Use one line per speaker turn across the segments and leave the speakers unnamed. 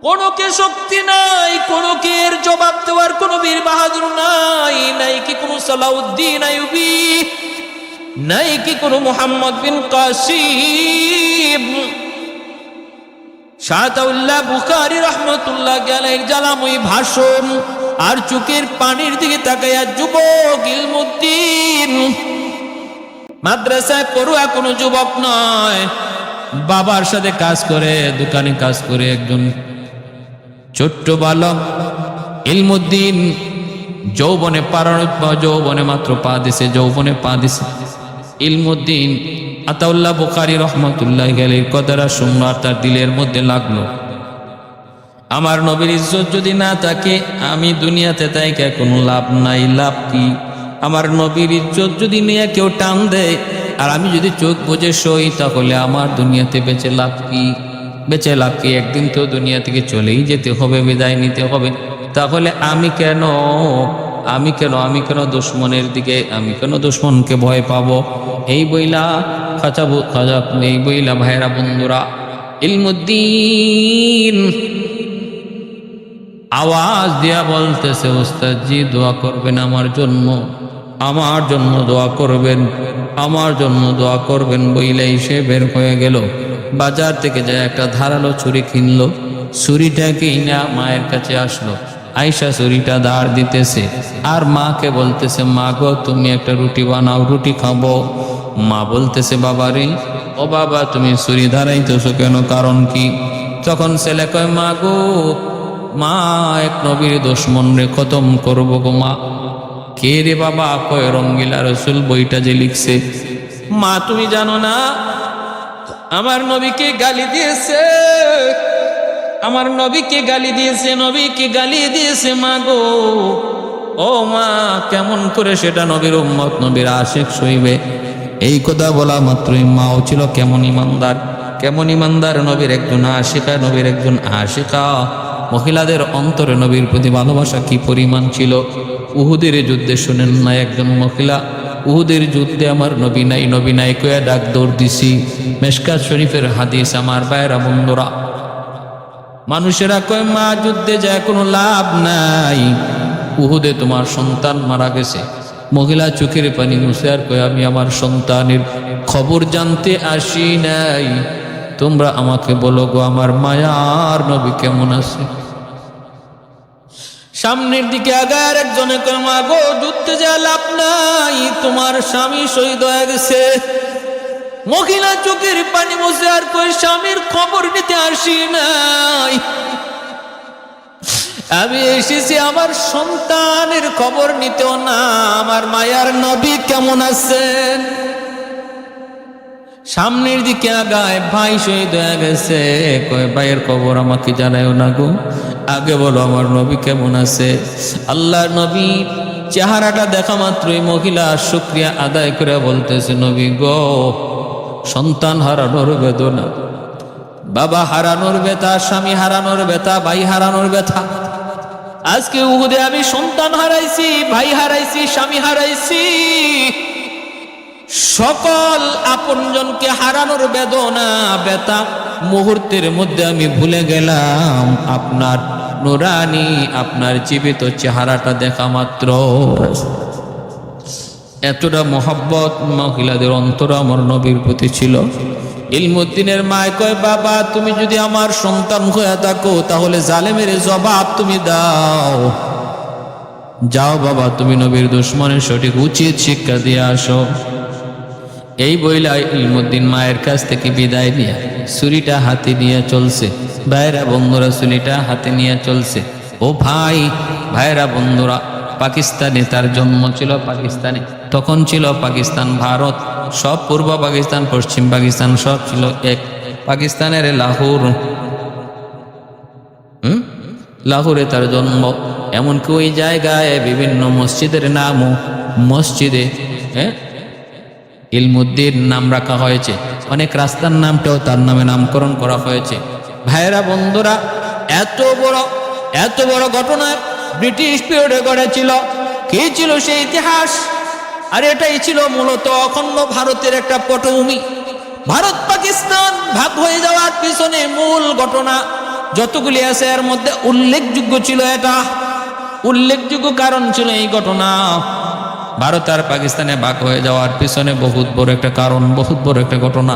কোনকে শক্তি নাই, কোনকে এর জবাব দেওয়ার কোন বীর বাহাদুর নাই, নাই কি কোন সালাউদ্দিন আইয়ুবী, নাই কি কোন মুহাম্মদ বিন কাসিম। শাহতাউল্লাহ বুখারী রাহমাতুল্লাহ আলাইহির জালাময়ী ভাষণ আর চোখের পানির দিকে তাকায়া যুবক ইলমুদ্দিন, মাদ্রাসায় পড়ুয়া কোনো যুবক নয়, বাবার সাথে কাজ করে, দোকানে কাজ করে একজন ছোট্ট বালক ইলমুদ্দিন যৌবনে মাত্র পা দিছে, যৌবনে পা দিছে। ইলমুদ্দিন আতাউল্লাহ বুখারী রাহমাতুল্লাহ আলাইহির কথাটা শুনলো আর তার দিলের মধ্যে লাগলো, আমার নবীর ইজ্জত যদি না থাকে আমি দুনিয়াতে তাই কোনো লাভ নাই। লাভ কি? আমার নবীর ইজ্জত যদি নিয়ে কেউ টান দেয় আর আমি যদি চোখ বুজে সই, তাহলে আমার দুনিয়াতে বেঁচে লাভ কি? বেঁচে লাভ কি? একদিন তো দুনিয়া থেকে চলেই যেতে হবে, বিদায় নিতে হবে। তাহলে আমি কেন দুশ্মনের দিকে, আমি কেন দুশ্মনকে ভয় পাবো? এই বইলা এই বইলা ভাইরা বন্ধুরা, ইলমুদ্দিন আওয়াজ দিয়া বলতেছে, ওস্তাদ জি দোয়া করবেন আমার জন্য দোয়া করবেন, আমার জন্য দোয়া করবেন। বইলাই সে বের হয়ে গেল, বাজার থেকে যায় একটা ধারালো ছুরি কিনলো, ছুরিটা কিনা মায়ের কাছে আসলো। আয়েশা ছুরিটা ধার দিতেছে আর মাকে বলতেছে, মা গো তুমি একটা রুটি বানাও, রুটি খাবো। মা বলতেছে, বাবা রে, ও বাবা তুমি ছুরি ধারাইতেছো কেন, কারণ কি? তখন ছেলে কয়, মা গো, মা এক নবীর দুশমন রে খতম করবো গো মা। কে রে বাবা? কয় রঙ্গিলা রসুল বইটা যে লিখছে। মা তুমি জানো না আমার নবীকে গালি দিয়েছে, আমার নবীকে গালি দিয়েছে, নবীকে গালি দিয়েছে মা গো। ও মা, কেমন করে সেটা নবীর উম্মত, নবীর আশিক সইবে? এই কথা বলা মাত্রই মাও ছিল কেমন ইমানদার, নবীর একজন আশিকা, নবীর একজন আশিকা। মহিলাদের অন্তরে নবীর প্রতি ভালোবাসা কি পরিমাণ ছিল। উহুদের যুদ্ধে শুনেন না, একজন মহিলা উহুদের যুদ্ধে আমার নবী নাই কয়া ডাক দৌড় দিছি। মেশকাত শরীফের হাদিস। আমার ভাইরা বন্ধুরা, মানুষেরা কয় মা যুদ্ধে যায় কোনো লাভ নাই, উহুদে তোমার সন্তান মারা গেছে। মহিলা চোখের পানি মুছে আর কয়, আমি আমার সন্তানের খবর জানতে আসি নাই, তোমরা আমাকে বলো গো আমার মায়ার নবী কেমন আছে। সামনের দিকে আগার একজনে কয়, মা গো যুদ্ধে যায় লাভ নাই, তোমার স্বামী শহীদ হয়ে গেছে। মহিলা চোখের পানি মুছে আর কয়, স্বামীর খবর নিতে আসি নাই, আমি এসেছি আমার সন্তানের খবর নিতেও না, আমার মায়ার নবী কেমন আছেন। সামনের দিকে আগায়, ভাই শহীদ হয়ে গেছে। কয় ভাইয়ের খবর আমাকে জানায়ও না গো, আগে বলো আমার নবী কেমন আছে। আল্লাহর নবী চেহারাটা দেখা মাত্রই মহিলা শুকরিয়া আদায় করে বলতেছে, নবী গো, সন্তান হারানোর বেদনা, বাবা হারানোর ব্যথা, স্বামী হারানোর ব্যথা, ভাই হারানোর ব্যথা, আজকে উহুদে আমি সন্তান হারাইছি, ভাই হারাইছি, স্বামী হারাইছি, সকল আপনজনকে হারানোর বেদনা ব্যথা মুহূর্তের মধ্যে আমি ভুলে গেলাম আপনার নুরানি, আপনার জীবিত চেহারাটা দেখা মাত্র। এতটা মোহাব্বত মহিলাদের অন্তর আমার নবীর প্রতি ছিল। ইলমুদ্দিনের মায় কয়, বাবা তুমি যদি আমার সন্তান হয়ে থাকো তাহলে জালেমের জবাব তুমি দাও, যাও বাবা তুমি নবীর দুশমনের সঠিক উচিত শিক্ষা দিয়ে আসো। এই বইলা ইলমুদ্দিন মায়ের কাছ থেকে বিদায় নিয়ে ছুরিটা হাতে নিয়ে চলছে। ভাইরা বন্ধুরা, ছুরিটা হাতে নিয়ে চলছে। ও ভাইরা বন্ধুরা, পাকিস্তানে তার জন্ম ছিল, পাকিস্তানে তখন ছিল পাকিস্তান, ভারত সব, পূর্ব পাকিস্তান, পশ্চিম পাকিস্তান সব ছিল এক। পাকিস্তানের লাহোরে তার জন্ম। এমনকি ওই জায়গায় বিভিন্ন মসজিদের নামও মসজিদে ইলমুদ্দিন নাম রাখা হয়েছে, অনেক রাস্তার নামটাও তার নামে নামকরণ করা হয়েছে। ভাইরা বন্ধুরা, এত বড় ঘটনা ব্রিটিশ পিরিয়ডে ঘটেছিল। কি ছিল সেই ইতিহাস? আর এটাই ছিল মূলত অখণ্ড ভারতের একটা পটভূমি। ভারত পাকিস্তান ভাগ হয়ে যাওয়ার পিছনে মূল ঘটনা যতগুলি আছে এর মধ্যে উল্লেখযোগ্য ছিল এটা, উল্লেখযোগ্য কারণ ছিল এই ঘটনা। ভারত আর পাকিস্তানে ভাগ হয়ে যাওয়ার পিছনে বহুত বড় একটা কারণ, বহুত বড় একটা ঘটনা।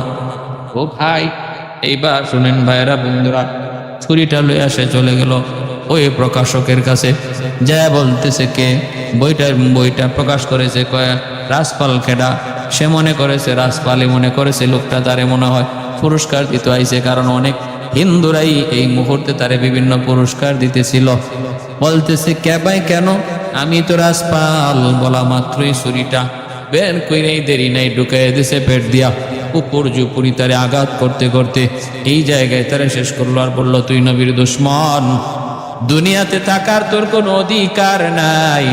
ও ভাই, এইবার শুনেন ভাইয়েরা বন্ধুরা, ছুরিটা লয়ে আসে চলে গেল ওই প্রকাশকের কাছে, যা বলতেছে কে বইটা প্রকাশ করেছে রাজপাল খেডা। সে মনে করেছে রাজপালই মনে করেছে লোকটা তারে মনে হয় পুরস্কার দিতে আইছে, কারণ অনেক হিন্দুরাই এই মুহূর্তে তারে বিভিন্ন পুরস্কার দিতেছিল। বলতেছে কে ভাই কেন? আমি তো রাজপাল। বলা মাত্রই ছুরিটা বের কইরেই দেরি নাই ঢুকাই দিছে পেট দিয়া। উপর জুপুরি তারে আঘাত করতে করতে এই জায়গায় তারে শেষ করলো, আর বলল তুই নবীর দুশমন, দুনিয়াতে থাকার তোর কোনো অধিকার নাই।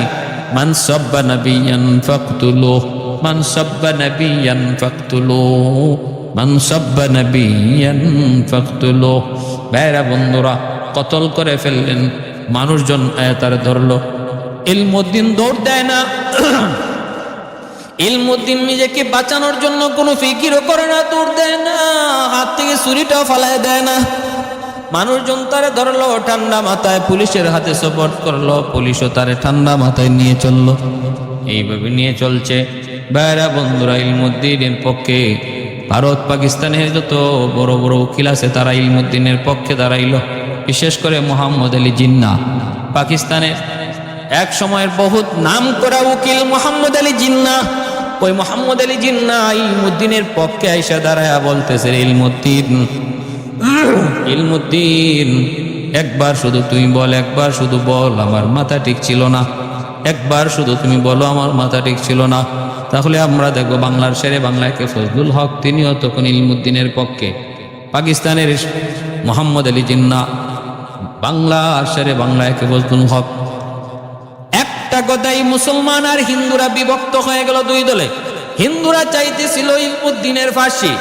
মান সাব্বা নাবিয়ান ফাকতুলুহু, মান সাব্বা নাবিয়ান ফাকতুলুহু, মান সাব্বা নাবিয়ান ফাকতুলুহু। ভাইরা বন্ধুরা, কতল করে ফেললেন। মানুষজন তার ধরলো। ইলমুদ্দিন দৌড় দেয় না। ইলমুদ্দিন নিজেকে বাঁচানোর জন্য কোনো ফিকিরও করে না, দৌড় দেয় না, হাত থেকে ছুরিটাও ফালায় দেয় না। মানুষজন তারে ধরলো, ঠান্ডা মাথায় পুলিশের হাতে সোপর্দ করলো। পুলিশও তারে ঠান্ডা মাথায় নিয়ে চললো। এইভাবে নিয়ে চলছে। ভাইরা বন্ধুরা, ইলমুদ্দিনের পক্ষে ভারত পাকিস্তানের যত বড় বড় উকিল আছে তারা ইলমুদ্দিনের পক্ষে দাঁড়াইল। বিশেষ করে মোহাম্মদ আলী জিন্নাহ, পাকিস্তানের এক সময়ের বহুত নাম করা উকিল মোহাম্মদ আলী জিন্নাহ। ওই মোহাম্মদ আলী জিন্নাহ ইলমুদ্দিনের পক্ষে আইসা দাঁড়ায়া বলতেছে, ইলমুদ্দিন একবার শুধু তুমি বল, একবার শুধু বল, আমার মাথা ঠিক ছিল না। একবার শুধু তুমি বলো আমার মাথা ঠিক ছিল না, তাহলে আমরা দেখবো বাংলার শেরে বাংলাকে ফজলুল হক, তিনিও তখন ইলমুদ্দিনের পক্ষে। পাকিস্তানের মোহাম্মদ আলী জিন্নাহ, বাংলার শেরে বাংলাকে ফজলুল হক। একটা কথাই মুসলমান আর হিন্দুরা বিভক্ত হয়ে গেল দুই দলে। হিন্দুরা চাইতেছিল ইলমুদ্দিনের ফাঁসি,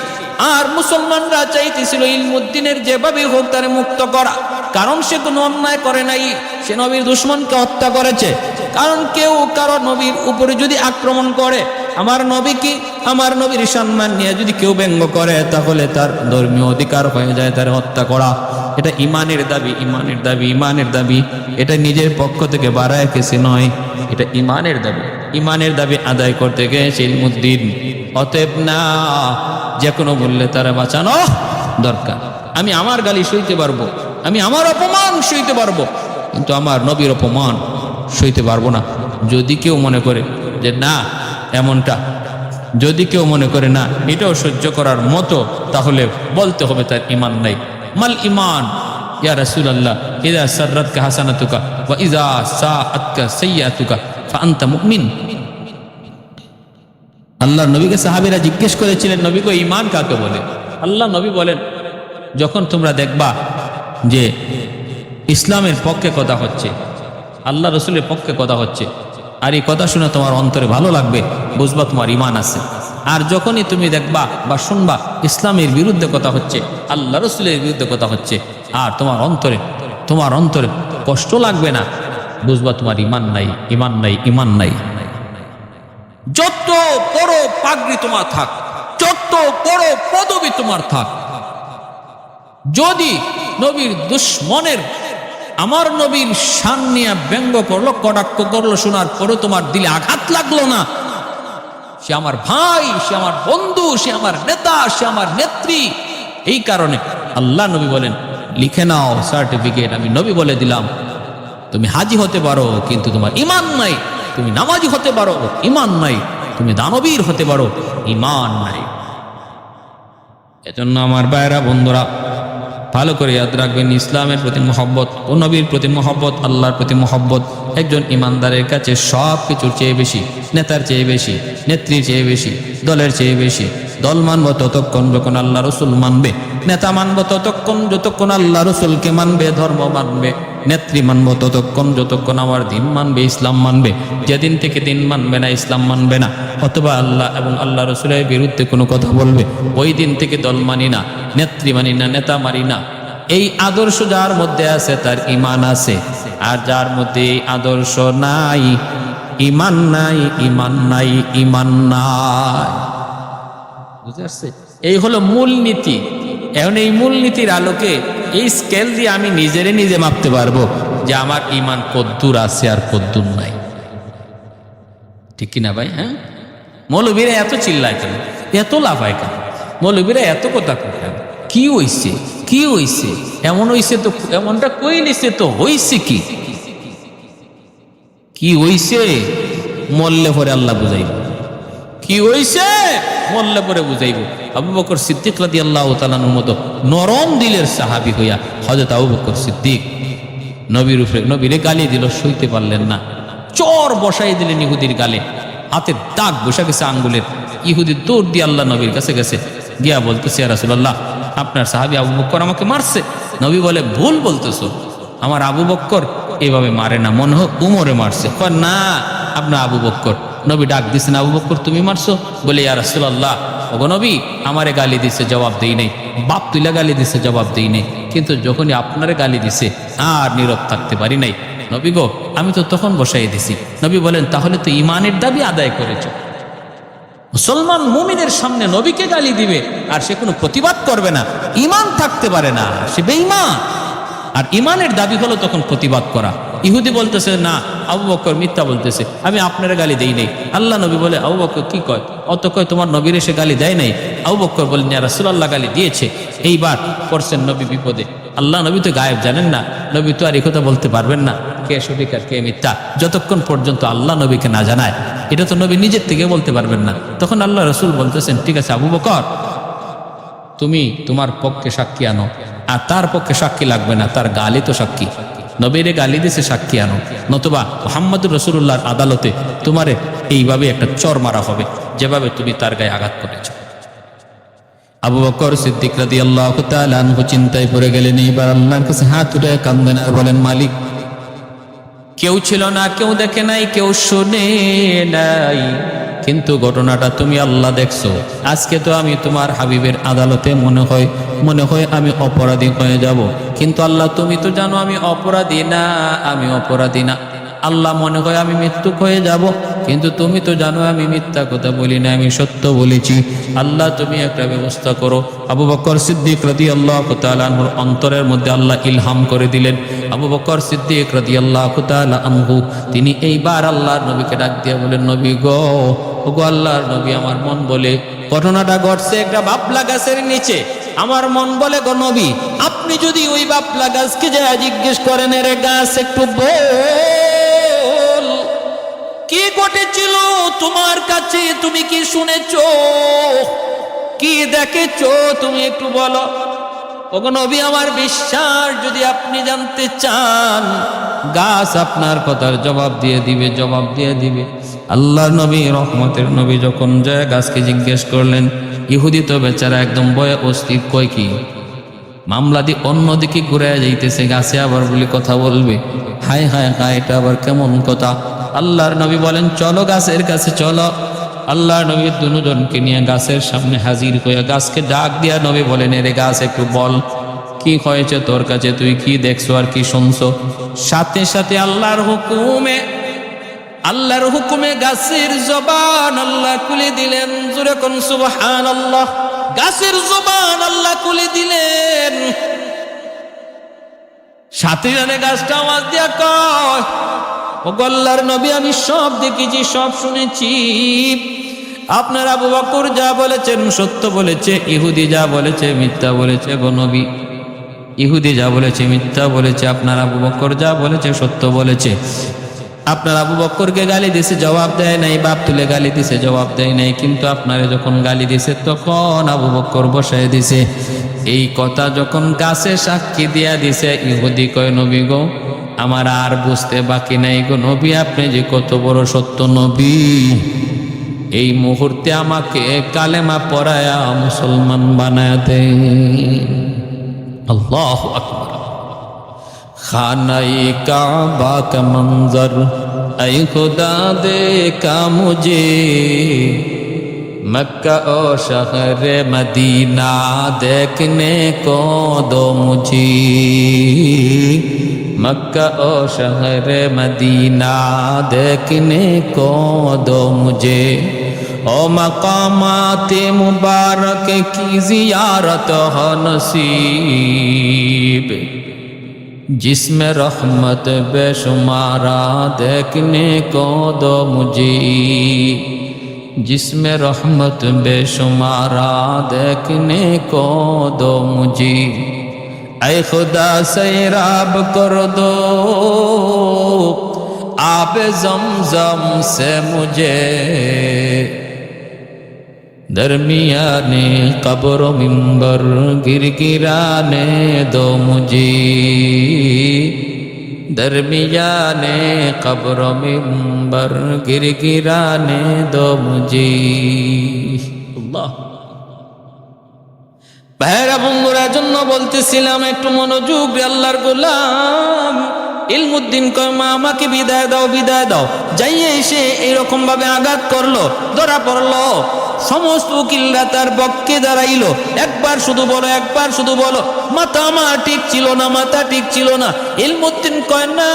আর মুসলমানরা চাইতেছিল ইলমুদ্দিনের যেভাবে হোক তারে মুক্ত করা। কারণ সে কোনো অন্যায় করে নাই, সে নবীর দুশমনকে হত্যা করেছে। কারণ কেউ কারো নবীর উপরে যদি আক্রমণ করে, আমার নবী কি, আমার নবীর সম্মান নিয়ে যদি কেউ ব্যঙ্গ করে, তাহলে তার ধর্মীয় অধিকার হয়ে যায় তার হত্যা করা। এটা ইমানের দাবি, ইমানের দাবি, ইমানের দাবি। এটা নিজের পক্ষ থেকে বাড়ায় কিছু নয়, এটা ইমানের দাবি। ইমানের দাবি আদায় করতে গিয়েছে ইলমুদ্দিন। অতএব না, যে কোনো মূল্যে তারা বাঁচানো দরকার। আমি আমার গালি সইতে পারবো, আমি আমার অপমান সইতে পারবো, কিন্তু আমার নবীর অপমান সইতে পারবো না। যদি কেউ মনে করে যে না এমনটা, যদি কেউ মনে করে না এটাও সহ্য করার মতো, তাহলে বলতে হবে তার ইমান নাই। মাল ইমান ইয়া রাসূলুল্লাহ, ইযা সাররাতকা হাসানাতুকা ওয়া ইযা সাআতকা সাইয়্যাতুকা ফাআনতা মুমিন। আল্লাহর নবীকে সাহাবীরা জিজ্ঞেস করেছিলেন, নবী গো ঈমান কাকে বলে? আল্লাহ নবী বলেন, যখন তোমরা দেখবা যে ইসলামের পক্ষে কথা হচ্ছে, আল্লাহ রসুলের পক্ষে কথা হচ্ছে, আর এই কথা শুনে তোমার অন্তরে ভালো লাগবে, বুঝবা তোমার ঈমান আছে। আর যখনই তুমি দেখবা বা শুনবা ইসলামের বিরুদ্ধে কথা হচ্ছে, আল্লাহ রসুলের বিরুদ্ধে কথা হচ্ছে, আর তোমার অন্তরে কষ্ট লাগবে না, বুঝবা তোমার ঈমান নাই, ঈমান নাই, ঈমান নাই। যত বড় পাগড়ি তোমার থাক, যত বড় পদবী তোমার থাক, যদি নবীর দুশমনের আমার নবীর শান নিয়ে ব্যঙ্গ করলো, কটাক্ষ করলো, শোনার পরে তোমার দিলে আঘাত লাগলো না, সে আমার ভাই, সে আমার বন্ধু, সে আমার নেতা, সে আমার নেত্রী। এই কারণে আল্লাহ নবী বলেন, লিখে নাও সার্টিফিকেট, আমি নবী বলে দিলাম, তুমি হাজি হতে পারো কিন্তু তোমার ঈমান নাই। তুমি নামাজি হতে পারো, ঈমান নাই। তুমি দানবীর হতে পারো, ঈমান নাই। এজন্য আমার ভাইরা বন্ধুরা, ভালো করে ইয়াদ রাখবেন, ইসলামের প্রতি মহব্বত ও নবীর প্রতি মহব্বত, আল্লাহর প্রতি মহব্বত একজন ইমানদারের কাছে সব কিছুর চেয়ে বেশি, নেতার চেয়ে বেশি, নেত্রীর চেয়ে বেশি, দলের চেয়ে বেশি। দল মানব ততক্ষণ যখন আল্লাহ রসুল মানবে, নেতা মানব ততক্ষণ যতক্ষণ আল্লাহ রসুলকে মানবে, ধর্ম মানবে। নেত্রী মানব ততক্ষণ যতক্ষণ আমার দিন মানবে, ইসলাম মানবে। যেদিন থেকে দিন মানবে না, ইসলাম মানবে না, অথবা আল্লাহ এবং আল্লাহ রসুলের বিরুদ্ধে কোনো কথা বলবে, ওই দিন থেকে দল মানি না, নেত্রী মানি না, নেতা মানি না। এই আদর্শ যার মধ্যে আছে তার ঈমান আছে, আর যার মধ্যে এই আদর্শ নাই, ঈমান নাই, ঈমান নাই, ঈমান নাই। বুঝতে পারছে? এই হলো মূল নীতি। এখন এই মূলনীতির আলোকে এই স্কেল দিয়ে আমি নিজে মাপতে পারবো যে আমার ইমান কদ্দুর আছে আর কদ্দুর নাই। ঠিক কিনা ভাই? হ্যাঁ, মৌলবীরা এত চিল্লায় কেন, এত লাফায় কেন, মৌলবীরা এত কথা কেন? কি হইছে, কি হইছে, এমন হইছে তো, এমনটা কই নিছে তো, হইছে কি, কি হইছে? মরলে পরে আল্লাহ বুঝাইব কি হইছে, মরলে পরে বুঝাইব। আবু বকর সিদ্দিক রাদিয়াল্লাহু তাআলার মতো নরম দিলের সাহাবী হইয়া হযরত আবু বকর সিদ্দিক নবীর উপরে, নবীরে গালি দিল, সইতে পারলেন না, চর বসাই দিলেন ইহুদির গালে, হাতে দাগ বসে গেছে আঙ্গুলের। ইহুদি দৌড় দিয়ে আল্লাহ নবীর কাছে গেছে, গিয়া বলতেছে, ইয়া রাসূলুল্লাহ, আপনার সাহাবী আবু বকর আমাকে মারছে। নবী বলে, ভুল বলতেছো, আমার আবু বকর এভাবে মারে না, মনে হয় উমরে মারছে। কয় না, আপনার আবু বকর। নবী ডাক দিছেন, আবু বকর তুমি মারছো? বলে, ইয়া রাসূলুল্লাহ, ওগো নবী, আমারে গালি দিছে, জবাব দেই নাই, বাপ তুইলা গালি দিছে, জবাব দেই নাই, কিন্তু যখনই আপনারে গালি দিছে আর নীরব থাকতে পারি নাই। নবী গো, আমি তো তখন বসাই দিছি। নবী বলেন, তাহলে তো ইমানের দাবি আদায় করেছ। মুসলমান মুমিনের সামনে নবীকে গালি দিবে আর সে কোনো প্রতিবাদ করবে না, ইমান থাকতে পারে না, সে বেঈমান। আর ইমানের দাবি হলো তখন প্রতিবাদ করা। ইহুদি বলতেছে, না, আবু বকর মিথ্যা বলতেছে, আমি আপনার গালি দেই নাই। আল্লাহ নবী বলে, আবু বকর কি কয়? অত কয় তোমার নবীর এসে গালি দেয় নাই। আবু বকর বলেন, ইয়া রাসূলুল্লাহ, গালি দিয়েছে। এইবার পড়ছেন নবী বিপদে। আল্লাহ নবী তো গায়েব জানেন না, নবী তো আর এই কথা বলতে পারবেন না কে সঠিক আর কে মিথ্যা, যতক্ষণ পর্যন্ত আল্লাহ নবীকে না জানায়। এটা তো নবী নিজের থেকে বলতে পারবেন না। তখন আল্লাহ রসুল বলতেছেন, ঠিক আছে আবু বকর, তুমি তোমার পক্ষে সাক্ষী আনো, আর তার পক্ষে সাক্ষী লাগবে না, তার গালি তো সাক্ষী, নবীরে গালি দিছে, সাক্ষী আনো, নতুবা মুহাম্মদুর রাসূলুল্লাহর আদালতে তোমারে এইভাবে একটা চর মারা হবে যেভাবে তুমি তার গায়ে আঘাত করেছো। আবু বকর সিদ্দিক রাদিয়াল্লাহু তাআলা আনহু চিন্তায় পড়ে গেলেন। এইবার আল্লাহর কাছে হাত উঠে কাঁদেন আর বলেন, মালিক, কেউ ছিল না, কেউ দেখে নাই, কেউ শুনে নাই, কিন্তু ঘটনাটা তুমি আল্লাহ দেখছো। আজকে তো আমি তোমার হাবিবের আদালতে মনে হয় আমি অপরাধী হয়ে যাব, কিন্তু আল্লাহ তুমি তো জানো আমি অপরাধী না, আমি অপরাধী না। আল্লাহ মনে হয় আমি মৃত্যু হয়ে যাব, কিন্তু তুমি তো জানো আমি মিথ্যা কথা বলি না, আমি সত্য বলেছি। আল্লাহ তুমি একটা ব্যবস্থা করো। আবু বকর সিদ্দিক রাদিয়াল্লাহু তাআলা আনহুর অন্তরের মধ্যে আল্লাহ ইলহাম করে দিলেন। আবু বকর সিদ্দিক রাদিয়াল্লাহু তাআলা আনহু তিনি এইবার আল্লাহর নবীকে ডাক দিয়ে বলেন, নবী গো, ওগো আল্লাহর নবী, আমার মন বলে ঘটনাটা ঘটছে একটা বাবলা গাছের নিচে। আমার মন বলে, গো নবী, আপনি যদি ওই বাবলা গাছকে যা জিজ্ঞেস করেন, এর গাছ একটু বল কি ঘটেছিল তোমার কাছে, তুমি কি শুনেছো, কি দেখেছো, তুমি একটু বলো। ওগো নবী, আমার বিশ্বাস, যদি আপনি জানতে চান, গাছ আপনার কথার জবাব দিয়ে দিবে, জবাব দিয়ে দিবে। আল্লাহর নবী, রহমতের নবী যখন যায় গাছকে জিজ্ঞেস করলেন, ইহুদি তো বেচারা একদম ভয়ে অস্থির, কয় কি মামলা দিয়ে অন্যদিকে ঘুরে যাইতেছে, গাছে আবার বলে কথা বলবে। হায় হায় হায়, এটা আবার কেমন কথা? আল্লাহর নবী বলেন, চলো গাছের কাছে চলো। আল্লাহর নবী দুজনকে নিয়ে গাছের সামনে হাজির হয়ে গাছকে ডাক দিয়া নবী বলেন, এরে গাছ একটু বল, কি হয়েছে তোর কাছে, তুই কি দেখছো আর কি শুনছো? সাথে সাথে আল্লাহর হুকুমে গাছের জবান আল্লাহ খুলে দিলেন। জোরে কোন সুবহানাল্লাহ। গাছের জবান আল্লাহ খুলে দিলেন। সাথে সাথে গাছটা আওয়াজ দিয়া কয়, ওগো আল্লাহর নবী, আমি সব দেখেছি, সব শুনেছি। আপনার আবু বকর যা বলেছেন সত্য বলেছে, ইহুদি যা বলেছে মিথ্যা বলেছে। গো নবী, ইহুদি যা বলেছে মিথ্যা বলেছে, আপনার আবু বকর যা বলেছে সত্য বলেছে। আপনার আবু বকরকে গালি দিছে, জবাব দেয় নাই, বাপ তুলে গালি দিছে, জবাব দেয় নাই, কিন্তু আপনারে যখন গালি দিছে তখন আবু বকর বসায় দিছে। এই কথা যখন গাছে সাক্ষী দিয়া দিছে, ইহুদি কয়, নবী গো, আমার আর বুঝতে বাকি নাই গো নবী, আপনি যে কত বড় সত্য নবী। এই মুহূর্তে আমাকে কালেমা পড়ায়া মুসলমান বানায় দেন। আল্লাহু আকবার। खानाए काबा का मंजर ऐ खुदा देखा मुझे, मक्का और शहर मदीना देखने को दो मुझे, मक्का और शहर मदीना देखने को दो मुझे। ओ मकामाते मुबारक की जियारत हो नसीब, जिसमें रहमत बेशुमारा देखने को दो मुझे, जिसमें रहमत बेशुमारा देखने को दो मुझे। ऐ खुदा सैराब कर दो आप ज़मज़म से मुझे, दरमियाने कब्र मिंबर गिरगिराने दो मुझे, दरमियाने कब्र मिंबर गिरगिराने दो मुझे। अल्लाह। ভাইরা বন্ধুরা, জন্য বলতেছিলাম একটু মনোযোগ রে আল্লাহর গোলাম। ইলমুদ্দিন কয় মা আমাকে বিদায় দাও, বিদায় দাও। যাইয়ে এসে এইরকম ভাবে আঘাত করলো, ধরা পড়লো। সমস্ত উকিলরা তার পক্ষে দাঁড়াইলো। একবার শুধু বলো, একবার শুধু বলো। মাথা আমার ঠিক ছিল না, মাথা ঠিক ছিল না। ইলমুদ্দিন কয় না,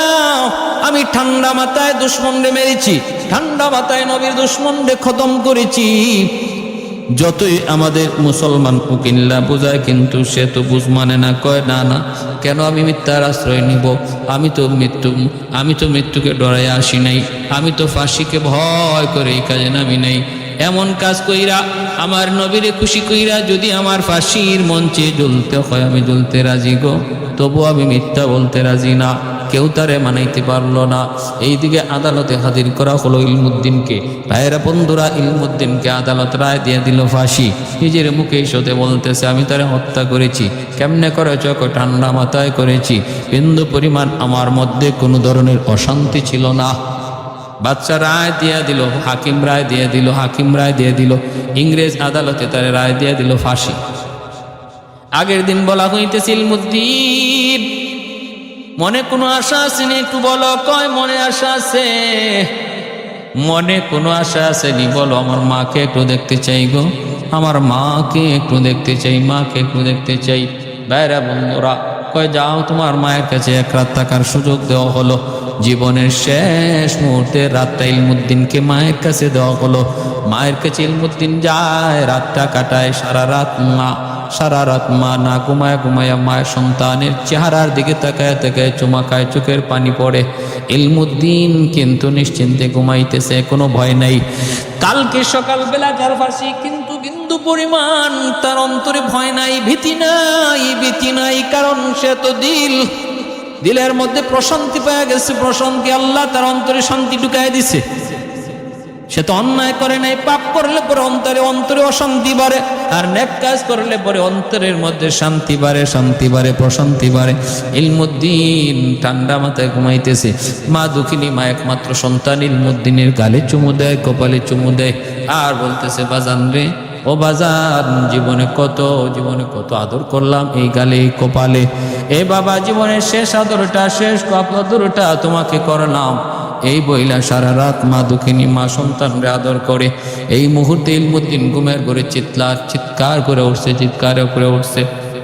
আমি ঠান্ডা মাথায় দুশ্মনরে মেরেছি, ঠান্ডা মাথায় নবীর দুশ্মনরে খতম করেছি। যতই আমাদের মুসলমান উকিল্লা বোঝায়, কিন্তু সে তো বুঝ মানে না। কয় না না, কেন আমি মিথ্যার আশ্রয় নিব? আমি তো মৃত্যুকে ডরাই আসি নাই, আমি তো ফাঁসিকে ভয় করে এই কাজে নামি নাই। এমন কাজ কইরা আমার নবীরে খুশি কইরা যদি আমার ফাঁসির মঞ্চে জ্বলতে হয়, আমি জ্বলতে রাজি গো, তবু আমি মিথ্যা বলতে রাজি না। কেউ তারে মানাইতে পারলো না। এইদিকে আদালতে হাজির করা হলো ইলমুদ্দিনকে। ভাইয়েরা বন্ধুরা, ইলমুদ্দিনকে আদালত রায় দিয়ে দিল ফাঁসি। নিজের মুখে সতে বলতেছে আমি তারে হত্যা করেছি। কেমনে করেছ? ঠান্ডা মাথায় করেছি, বিন্দু পরিমাণ আমার মধ্যে কোনো ধরনের অশান্তি ছিল না। বাদশা রায় দিয়ে দিল, হাকিম রায় দিয়ে দিল, হাকিম রায় দিয়ে দিল। ইংরেজ আদালতে তারে রায় দিয়ে দিল ফাঁসি। আগের দিন বলা হইতেছে ইলমুদ্দিন মনে কোনো আশা আছে নি? একটু বলো। কয় মনে আশা আছে। মনে কোনো আশা আছে নি? বলো। আমার মাকে একটু দেখতে চাই গো, আমার মাকে একটু দেখতে চাই, মাকে একটু দেখতে চাই। ভাইরা বন্ধুরা, কয় যাও তোমার মায়ের কাছে এক রাত থাকার সুযোগ দেওয়া হলো। জীবনের শেষ মুহূর্তে রাতটা ইলমুদ্দিনকে মায়ের কাছে দেওয়া হলো। মায়ের কাছে ইলমুদ্দিন যায়, রাতটা কাটায়। সারা রাত মা না ঘুমায় ঘুমায়া মায়ের সন্তানের চেহারার দিকে তাকায় তাকায় চুমা খায়, চোখের পানি পড়ে। ইলমুদ্দিন কিন্তু নিশ্চিন্তে ঘুমাইতেছে, কোনো ভয় নাই। কালকে সকালবেলা যার ফাঁসি, কিন্তু বিন্দু পরিমাণ তার অন্তরে ভয় নাই, ভীতি নাই, ভীতি নাই। কারণ সে তো দিলের মধ্যে প্রশান্তি পেয়ে গেছে। প্রশান্তি, আল্লাহ তার অন্তরে শান্তি ঢুকায় দিছে। সে তো অন্যায় করে নাই। পাপ করলে পরে অন্তরে অশান্তি বাড়ে, আর নেক কাজ করলে পরে অন্তরের মধ্যে শান্তি বাড়ে, শান্তি বাড়ে, প্রশান্তি বাড়ে। ইলমুদ্দিন ঠান্ডা মাথায় ঘুমাইতেছে। মা দুঃখিনী, মা একমাত্র সন্তান ইলমুদ্দিনের গালে চুমু দেয়, কপালে চুমু দেয়, আর বলতেছে বাজান রে, ও বাজান, জীবনে কত আদর করলাম এই গালে, এই কপালে। এ বাবা, জীবনের শেষ আদরটা, শেষ আদরটা তোমাকে করলাম। এই বইলা সারা রাত মা দুঃখিনী, মা সন্তানরে আদর করে। এই মুহূর্তে ইলমুদ্দিন ঘুমের ঘরে চিৎকার করে উঠছে।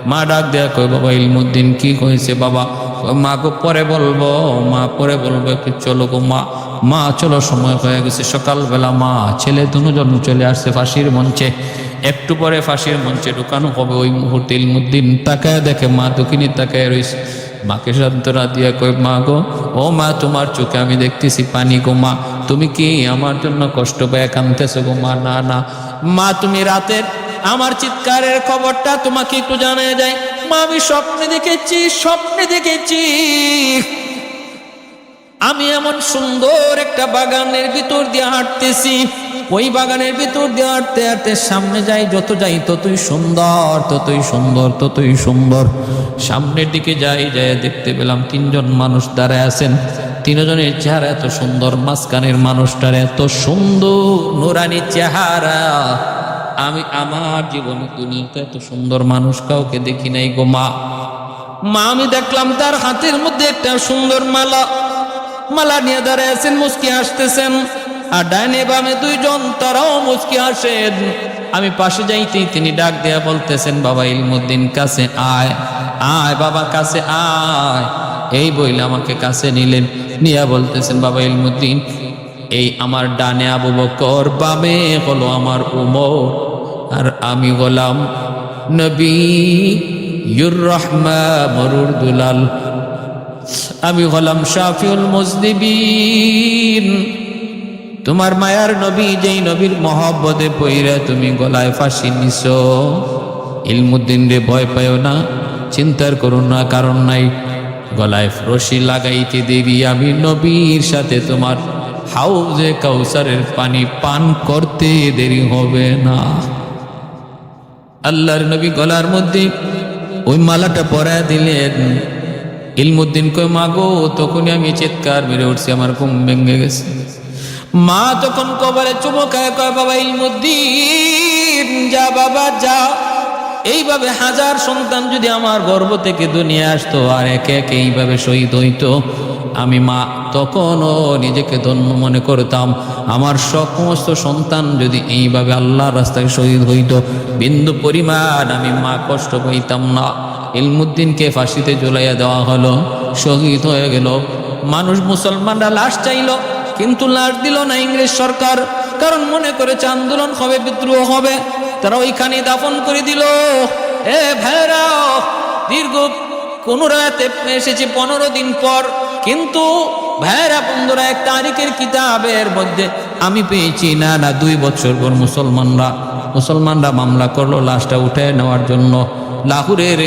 মা ডাক দেয়া কয় বাবা ইলমুদ্দিন কি কইছে বাবা? মা গো পরে বলবো, মা পরে বলবো, একটু চলো গো মা চলো, সময় হয়ে গেছে। সকালবেলা মা ছেলে দুজন চলে আসছে ফাঁসির মঞ্চে। একটু পরে ফাঁসির মঞ্চে ঢুকানো হবে। ওই মুহূর্তে ইলমুদ্দিন তাকায় দেখে মা দুঃখিনী তাকায় রয়েছে। মাকে সান্ত্বনা দিয়া কই মা গো, ও মা, তোমার চোখে আমি দেখতেছি পানি গো মা, তুমি কি আমার জন্য কষ্ট পায় কাঁদতেছো গো মা? না না মা, তুমি রাতের আমার চিৎকারের খবরটা তোমাকে একটু জানায় যায়। মা, আমি স্বপ্নে দেখেছি আমি এমন সুন্দর একটা বাগানের ভিতর দিয়ে হাঁটতেছি। ওই বাগানের ভিতর দিয়ে হাঁটতে হাঁটতে সামনে যাই, যত যাই ততই সুন্দর। সামনের দিকে যাই দেখতে পেলাম তিনজন মানুষ দাঁড়ায় আছেন। তিনজনের চেহারা এত সুন্দর, মাঝখানের মানুষটার এত সুন্দর নুরানি চেহারা। আমি আমার জীবনে দুনিয়াতে এত সুন্দর মানুষ কাউকে দেখি নাই গো মা। আমি দেখলাম তার হাতের মধ্যে একটা সুন্দর মালা নিয়ে দাঁড়ায় আছেন, মুচকি হাসতেছেন। আর ডাইনে বামে দুইজন, তারাও মুচকি হাসেন। আমি পাশে যাইতেই তিনি ডাক দেয়া বলতেছেন বাবা ইলমুদ্দিন, কাছে আয় বাবা, কাছে আয়। এই বইলে আমাকে কাছে নিলেন, নিয়া বলতেছেন বাবা ইলমুদ্দিন, এই আমার ডানে আবু বকর, বামে হলো আমার উমর, আর আমি গোলাম নবীর রহমা মরুর দুলাল, আমি হলাম শাফিউল মুজনিবিন। তোমার মায়ার নবী, যেই নবীর মহব্বতে পইরা তুমি গলায় ফাঁসি নিছো, ইলমুদ্দিন রে ভয় পাইও না, চিন্তার করো না, কারণ নাই। গলায় রশি লাগাইতে দেরি, আমি নবীর সাথে তোমার হাউজে কাউসারের পানি পান করতে দেরি হবে না। আল্লাহর নবী গলার মধ্যে ওই মালাটা পরায় দিলেন। ইলমুদ্দিন কই মাগো, তখনই আমি চিৎকার মেরে উঠছি, আমার ঘুম ভেঙে গেছে। মা তখন কবরে চুমকায় কয়, বাবা ইলমুদ্দিন যা বাবা যা। এইভাবে হাজার সন্তান যদি আমার গর্ভ থেকে দুনিয়া আসতো আর একে একে এইভাবে শহীদ হইতো, আমি মা তখনও নিজেকে ধন্য মনে করতাম। আমার সমস্ত সন্তান যদি এইভাবে আল্লাহর রাস্তায় শহীদ হইতো, বিন্দু পরিমাণ আমি মা কষ্ট পাইতাম না। ইলমুদ্দিনকে ফাঁসিতে ঝুলাইয়া দেওয়া হলো, শহীদ হয়ে গেল। মানুষ, মুসলমানরা লাশ চাইল, কিন্তু লাশ দিল না ইংরেজ সরকার, কারণ মনে করেছে আন্দোলন হবে, বিদ্রোহ হবে, তারা ওইখানে দাফন করে দিল। এ ভাইরা, দীর্ঘ কোন রাতে এসেছে 15 দিন পর, কিন্তু ভাইরা বন্ধুরা, এক তারিখের কিতাবের মধ্যে আমি পেয়েছি না 2 বছর পর মুসলমানরা মামলা করলো লাশটা উঠে নেওয়ার জন্য, লাহোরের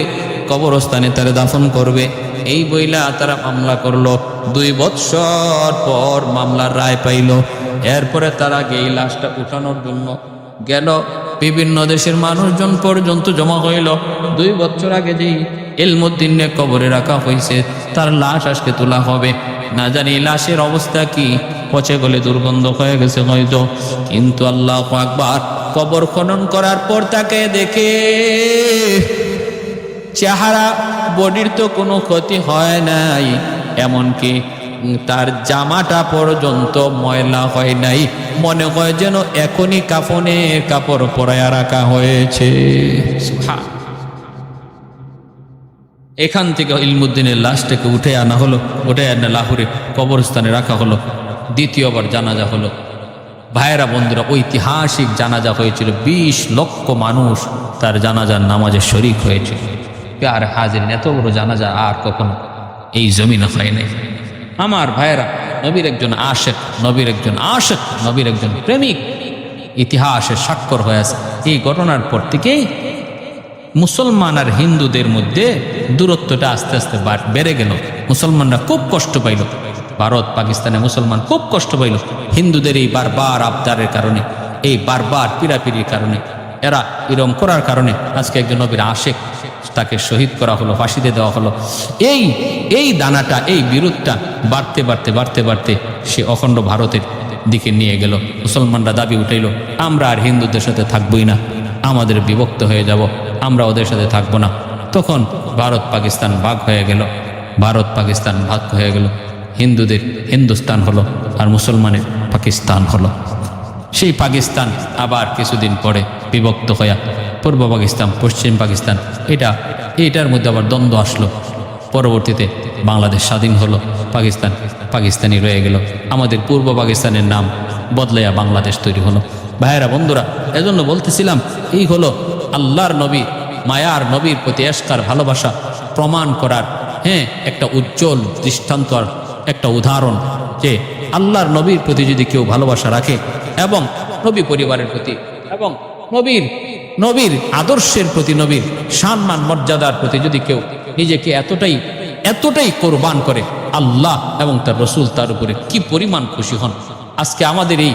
কবরস্থানে তারা দাফন করবে। এই বইলা তারা মামলা করলো। 2 বছর পর মামলার রায় পাইল। এরপরে তারা এই লাশটা উঠানোর জন্য গেল। বিভিন্ন দেশের মানুষজন পর্যন্ত জমা হইল। 2 বছর আগে যেই ইলমুদ্দিনের কবরে রাখা হয়েছে, তার লাশ আজকে তোলা হবে। না জানি লাশের অবস্থা কি, পচে গলে দুর্গন্ধ হয়ে গেছে হয়তো। কিন্তু আল্লাহু আকবার, কবর খনন করার পর তাকে দেখে চেহারা, বডির তো কোনো ক্ষতি হয় নাই, এমনকি তার জামাটা পর্যন্ত ময়লা হয় নাই, মনে হয় যেন এখনই কাফনের কাপড় পরায়া রাখা হয়েছে। এখান থেকে ইলমুদ্দিনের লাশটাকে উঠে আনা হলো, উঠে আনা লাহোরে কবরস্থানে রাখা হলো। দ্বিতীয়বার জানাজা হলো। ভাইয়েরা বন্ধুরা, ঐতিহাসিক জানাজা হয়েছিল। 20 লক্ষ মানুষ তার জানাজার নামাজে শরিক হয়েছিল। আর হাজির, এত বড় জানাজা আর কখনো এই জমিনে হয় নাই। আমার ভাইয়েরা, নবীর একজন আশেক, নবীর একজন প্রেমিক ইতিহাসের স্বাক্ষর হয়ে আছে। এই ঘটনার পর থেকেই মুসলমান আর হিন্দুদের মধ্যে দূরত্বটা আস্তে আস্তে বেড়ে গেল। মুসলমানরা খুব কষ্ট পাইল, ভারত পাকিস্তানে মুসলমান খুব কষ্ট পাইল হিন্দুদের এই বারবার আবদারের কারণে, এই বারবার পিড়াপিড়ির কারণে। এরা এরম করার কারণে আজকে একজন নবীর আশেক, তাকে শহীদ করা হলো, ফাঁসিতে দেওয়া হলো। এই দানাটা, এই বিরোধটা বাড়তে সে অখণ্ড ভারতের দিকে নিয়ে গেল। মুসলমানরা দাবি উঠাইল, আমরা আর হিন্দুদের সাথে থাকবই না, আমাদের বিভক্ত হয়ে যাব, আমরা ওদের সাথে থাকবো না। তখন ভারত পাকিস্তান ভাগ হয়ে গেল। হিন্দুদের হিন্দুস্তান হলো, আর মুসলমানের পাকিস্তান হলো। সেই পাকিস্তান আবার কিছুদিন পরে বিভক্ত হয়ে পূর্ব পাকিস্তান, পশ্চিম পাকিস্তান, এটার মধ্যে আবার দ্বন্দ্ব আসলো। পরবর্তীতে বাংলাদেশ স্বাধীন হলো, পাকিস্তানি রয়ে গেল। আমাদের পূর্ব পাকিস্তানের নাম বদলাইয়া বাংলাদেশ তৈরি হলো। ভাইয়েরা বন্ধুরা, এজন্য বলতেছিলাম, এই হলো আল্লাহর নবী, মায়ার নবীর প্রতি এশকার ভালোবাসা প্রমাণ করার একটা উজ্জ্বল দৃষ্টান্ত, একটা উদাহরণ, যে আল্লাহর নবীর প্রতি যদি কেউ ভালোবাসা রাখে এবং নবী পরিবারের প্রতি এবং নবীর আদর্শের প্রতি, নবীর সম্মান মর্যাদার প্রতি যদি কেউ নিজেকে এতটাই কোরবান করে, আল্লাহ এবং তার রসুল তার উপরে কি পরিমাণ খুশি হন। আজকে আমাদের এই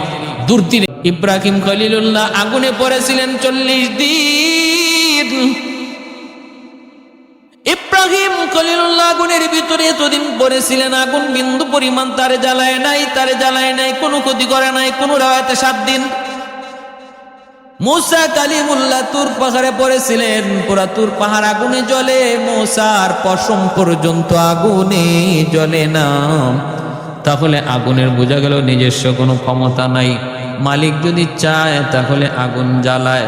দুর্দিনে ইব্রাহিম খলিলুল্লাহ আগুনে পড়েছিলেন 40 দিন। ইব্রাহিম খলিলুল্লাহ আগুনের ভিতরে এতদিন পড়েছিলেন, আগুন বিন্দু পরিমাণ তারে জ্বালায় নাই, কোনো ক্ষতি করে নাই, কোনো রাওয়াতে 7 দিন। মুসা কালিমুল্লাহ তুর পাহাড়ে পড়েছিলেন, পুরা তুর পাহাড় আগুনে জ্বলে, মুসার পশম পর্যন্ত আগুনে জ্বলে না। তাহলে আগুনের বোঝা গেল নিজস্ব কোনো ক্ষমতা নাই, মালিক যদি চায় তাহলে আগুন জ্বালায়।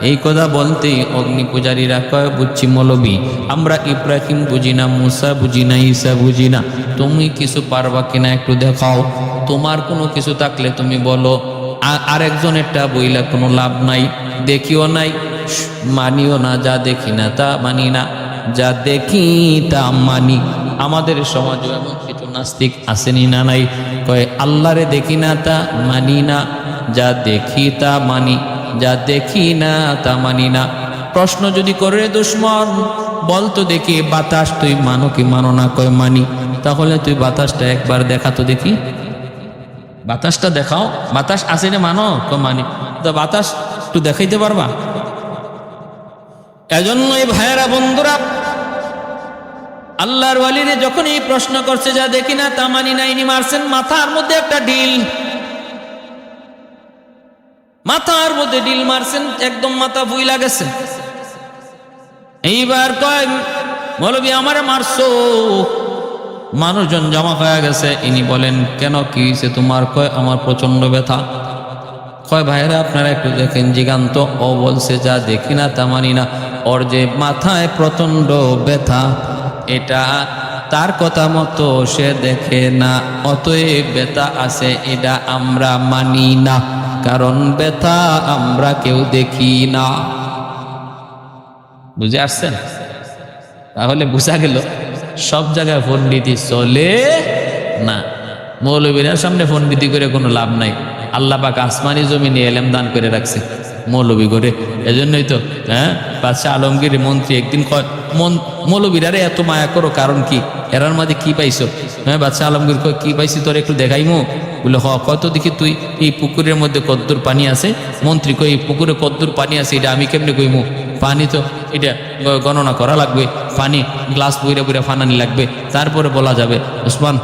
এই কথা বলতেই অগ্নি পূজারীরা কয়, বুঝছি মৌলবী, আমরা ইব্রাহিম বুঝি না, মুসা বুঝি না, ঈসা বুঝি না, তুমি কিছু পারবা কিনা একটু দেখাও। তোমার কোনো কিছু থাকলে তুমি বলো, আরেকজনেরটা বইলা কোনো লাভ নাই। দেখিও নাই, মানিও না। যা দেখি না তা মানি না, যা দেখি তা মানি। আমাদের সমাজে এমন কিছু নাস্তিক আসেনি না নাই? কয় আল্লাহরে দেখি না তা মানি না, যা দেখি তা মানি, যা দেখি না তা মানি না। প্রশ্ন যদি করে দুশ্মন, বলতো দেখি বাতাস তুই মানো কি মানো না? কয় মানি। তাহলে তুই বাতাসটা একবার দেখা তো দেখি, বাতাসটা দেখাও। বাতাস আসে না মানো? কয় মানি। তো বাতাস একটু দেখাইতে পারবা? এজন্যই ভাইয়েরা বন্ধুরা, আল্লাহর ওয়ালিরে যখন এই প্রশ্ন করছে যা দেখি না তা মানি না, ইনি মারছেন মাথার মধ্যে একটা ঢিল, মাথার মধ্যে ঢিল মারছেন, একদম মাথা ফুইলা গেছে। এইবার কয় মৌলবী আমারে মারছো। মানুষজন জমা হয়ে গেছে। ইনি বলেন কেন, কি হয়েছে তোমার? কয় আমার প্রচন্ড ব্যথা। কয় ভাইরা আপনারা একটু দেখেন জিগান্ত। ও বলছে যা দেখি না তা মানি না। ওর যে মাথায় প্রচন্ড ব্যথা, এটা তার কথা মতো সে দেখে না, অতএব ব্যথা আছে এটা আমরা মানি না, কারণ ব্যথা আমরা কেউ দেখি না। বুঝে আসছেন? তাহলে বুঝা গেল সব জায়গায় পণ্ডিতি চলে না। মৌলবীর সামনে পণ্ডিতি করে কোনো লাভ নাই। আল্লাহ পাক আসমানি জমিনে এলেম দান করে রাখছে মৌলবী করে। এজন্যই তো বাদশাহ আলমগীর মন্ত্রী একদিন কয় মৌলবীরারে এত মায়া করো কারণ কি? এরার মাঝে কি পাইছো? বাদশাহ আলমগীর কয় কি পাইছি তোর একটু দেখাইমো? বলে কত দেখি তুই এই পুকুরের মধ্যে কদ্দুর পানি আছে। মন্ত্রী কই এই পুকুরে কদ্দুর পানি আছে এটা আমি কেমনে কইমু? পানি তো এটা গণনা করা লাগবে, পানি গ্লাস বইরে বইরে ফানানি লাগবে, তারপরে বলা যাবে। ওসমান